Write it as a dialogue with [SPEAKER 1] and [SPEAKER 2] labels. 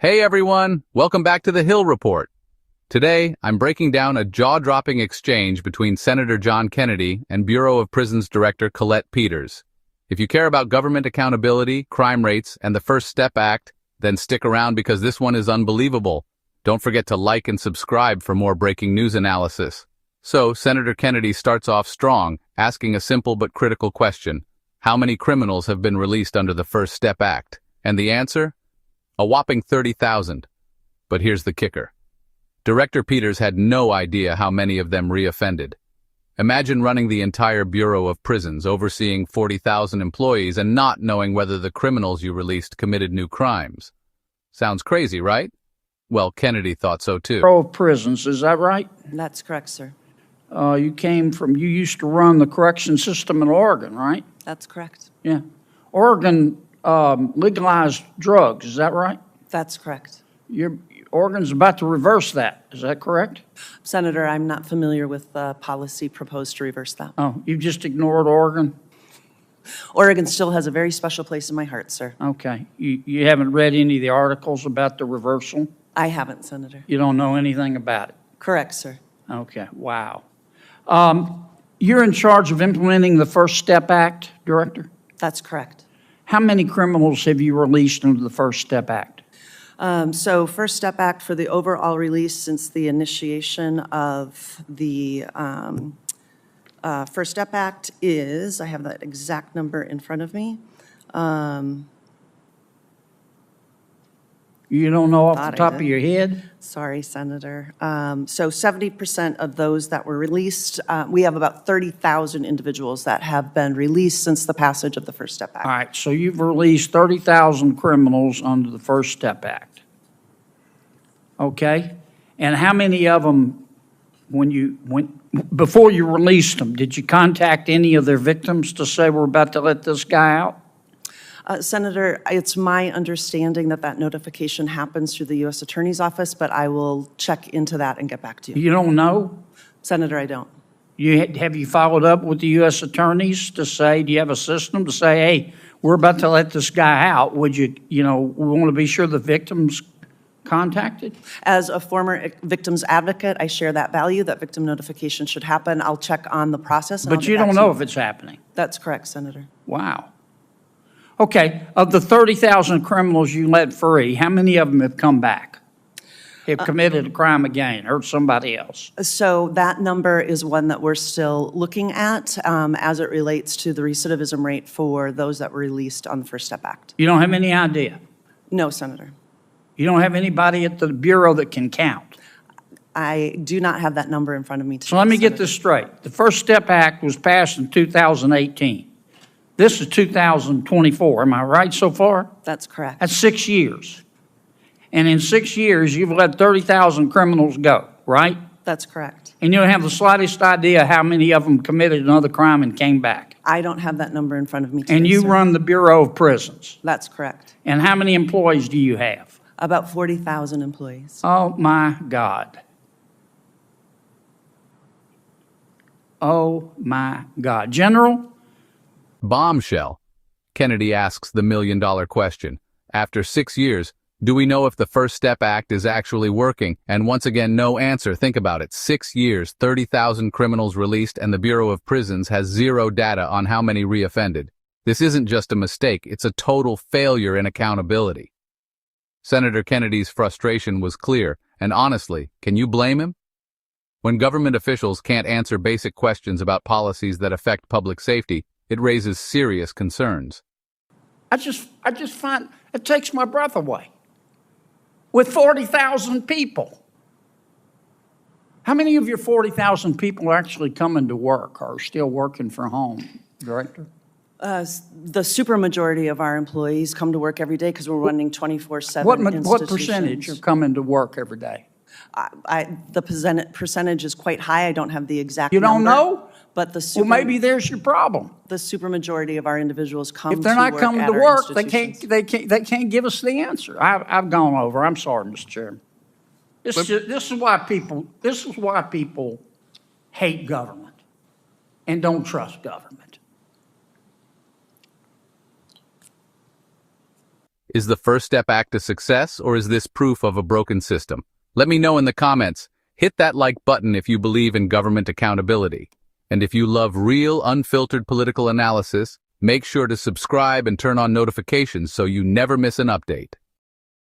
[SPEAKER 1] Hey everyone, welcome back to the Hill Report. Today, I'm breaking down a jaw-dropping exchange between Senator John Kennedy and Bureau of Prisons Director Colette Peters. If you care about government accountability, crime rates, and the First Step Act, then stick around because this one is unbelievable. Don't forget to like and subscribe for more breaking news analysis. So, Senator Kennedy starts off strong, asking a simple but critical question. How many criminals have been released under the First Step Act? And the answer? A whopping 30,000. But here's the kicker. Director Peters had no idea how many of them reoffended. Imagine running the entire Bureau of Prisons, overseeing 40,000 employees and not knowing whether the criminals you released committed new crimes. Sounds crazy, right? Well, Kennedy thought so too.
[SPEAKER 2] Bureau of Prisons, is that right?
[SPEAKER 3] That's correct, sir.
[SPEAKER 2] You used to run the correction system in Oregon, right?
[SPEAKER 3] That's correct.
[SPEAKER 2] Yeah. Oregon legalized drugs, is that right?
[SPEAKER 3] That's correct.
[SPEAKER 2] Oregon's about to reverse that, is that correct?
[SPEAKER 3] Senator, I'm not familiar with the policy proposed to reverse that.
[SPEAKER 2] Oh, you just ignored Oregon?
[SPEAKER 3] Oregon still has a very special place in my heart, sir.
[SPEAKER 2] Okay. You haven't read any of the articles about the reversal?
[SPEAKER 3] I haven't, Senator.
[SPEAKER 2] You don't know anything about it?
[SPEAKER 3] Correct, sir.
[SPEAKER 2] Okay, wow. You're in charge of implementing the First Step Act, Director?
[SPEAKER 3] That's correct.
[SPEAKER 2] How many criminals have you released under the First Step Act?
[SPEAKER 3] So First Step Act for the overall release since the initiation of the First Step Act is, I have that exact number in front of me.
[SPEAKER 2] You don't know off the top of your head?
[SPEAKER 3] Sorry, Senator. So 70% of those that were released, we have about 30,000 individuals that have been released since the passage of the First Step Act.
[SPEAKER 2] All right, so you've released 30,000 criminals under the First Step Act. Okay? And how many of them, before you released them, did you contact any of their victims to say we're about to let this guy out?
[SPEAKER 3] Senator, it's my understanding that that notification happens through the U.S. Attorney's Office, but I will check into that and get back to you.
[SPEAKER 2] You don't know?
[SPEAKER 3] Senator, I don't.
[SPEAKER 2] Have you followed up with the U.S. attorneys to say, do you have a system to say, hey, we're about to let this guy out? Would we want to be sure the victim's contacted?
[SPEAKER 3] As a former victim's advocate, I share that value, that victim notification should happen. I'll check on the process.
[SPEAKER 2] But you don't know if it's happening?
[SPEAKER 3] That's correct, Senator.
[SPEAKER 2] Wow. Okay, of the 30,000 criminals you let free, how many of them have come back? Have committed a crime again, hurt somebody else?
[SPEAKER 3] So that number is one that we're still looking at as it relates to the recidivism rate for those that were released on the First Step Act.
[SPEAKER 2] You don't have any idea?
[SPEAKER 3] No, Senator.
[SPEAKER 2] You don't have anybody at the Bureau that can count?
[SPEAKER 3] I do not have that number in front of me today,
[SPEAKER 2] So let me
[SPEAKER 3] Senator.
[SPEAKER 2] get this straight. The First Step Act was passed in 2018. This is 2024. Am I right so far?
[SPEAKER 3] That's correct.
[SPEAKER 2] That's 6 years. And in 6 years, you've let 30,000 criminals go, right?
[SPEAKER 3] That's correct.
[SPEAKER 2] And you don't have the slightest idea how many of them committed another crime and came back.
[SPEAKER 3] I don't have that number in front of me today,
[SPEAKER 2] And you
[SPEAKER 3] sir.
[SPEAKER 2] run the Bureau of Prisons.
[SPEAKER 3] That's correct.
[SPEAKER 2] And how many employees do you have?
[SPEAKER 3] About 40,000 employees.
[SPEAKER 2] Oh, my God. Oh, my God. General?
[SPEAKER 1] Bombshell. Kennedy asks the million-dollar question. After 6 years, do we know if the First Step Act is actually working? And once again, no answer. Think about it. 6 years, 30,000 criminals released, and the Bureau of Prisons has zero data on how many reoffended. This isn't just a mistake. It's a total failure in accountability. Senator Kennedy's frustration was clear, and honestly, can you blame him? When government officials can't answer basic questions about policies that affect public safety, it raises serious concerns.
[SPEAKER 2] I just find it takes my breath away. With 40,000 people. How many of your 40,000 people are actually coming to work or are still working from home, Director?
[SPEAKER 3] The supermajority of our employees come to work every day because we're running 24/7
[SPEAKER 2] What percentage are coming to work every day?
[SPEAKER 3] The percentage is quite high. I don't have the exact
[SPEAKER 2] You
[SPEAKER 3] number.
[SPEAKER 2] don't know?
[SPEAKER 3] But the
[SPEAKER 2] Well, maybe there's your problem.
[SPEAKER 3] the supermajority of our individuals come
[SPEAKER 2] If they're
[SPEAKER 3] to
[SPEAKER 2] not
[SPEAKER 3] work
[SPEAKER 2] coming
[SPEAKER 3] at
[SPEAKER 2] to
[SPEAKER 3] our
[SPEAKER 2] work, they
[SPEAKER 3] institutions.
[SPEAKER 2] can't give us the answer. I've gone over. I'm sorry, Mr. Chairman. This is why people hate government and don't trust government.
[SPEAKER 1] Is the First Step Act a success, or is this proof of a broken system? Let me know in the comments. Hit that like button if you believe in government accountability. And if you love real, unfiltered political analysis, make sure to subscribe and turn on notifications so you never miss an update.